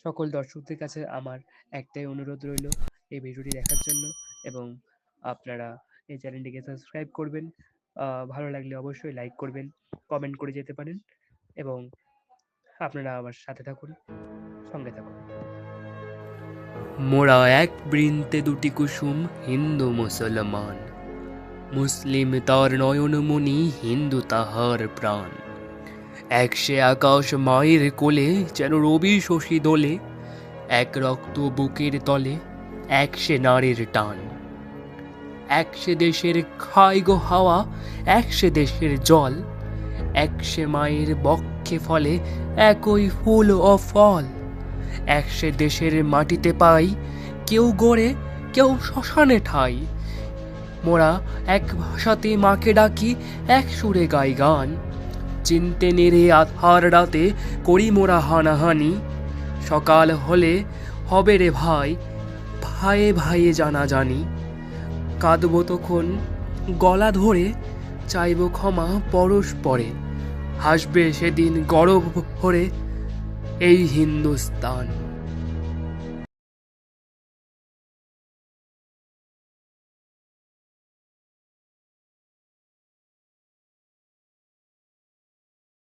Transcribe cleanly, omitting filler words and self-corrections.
সকল দর্শকদের কাছে আমার একটাই অনুরোধ রইল এই ভিডিওটি দেখার জন্য, এবং আপনারা এই চ্যানেলটিকে সাবস্ক্রাইব করবেন। ভালো লাগলে অবশ্যই লাইক করবেন, কমেন্ট করে যেতে পারেন, এবং আপনারা আমার সাথে থাকুন, সঙ্গে থাকুন। মোরা এক বৃন্তে দুটি কুসুম, হিন্দু মুসলমান। মুসলিম তার নয়নমণি, হিন্দু তাহার প্রাণ। এক সে আকাশ মায়ের কোলে, যেন রবি শশী দোলে। এক রক্ত বুকের তলে, এক সে নারীর টান। এক সে দেশের খাই গো হাওয়া, এক সে দেশের জল। এক সে মায়ের বক্ষে ফলে, একই ফুল ও ফল। এক সে দেশের মাটিতে পাই, কেউ গড়ে কেউ শ্মশানে ঠাই। মোরা এক ভাষাতে মাকে ডাকি, এক সুরে গাই গান। চিনতে নেড়ে আধার রাতে করি মোরা হানাহানি। সকাল হলে হবে রে ভাই, ভাইয়ে ভাইয়ে জানা জানি। কাঁদব তখন গলা ধরে, চাইব ক্ষমা পরস্পরে। হাসবে সেদিন গর্ব ভরে এই হিন্দুস্তান।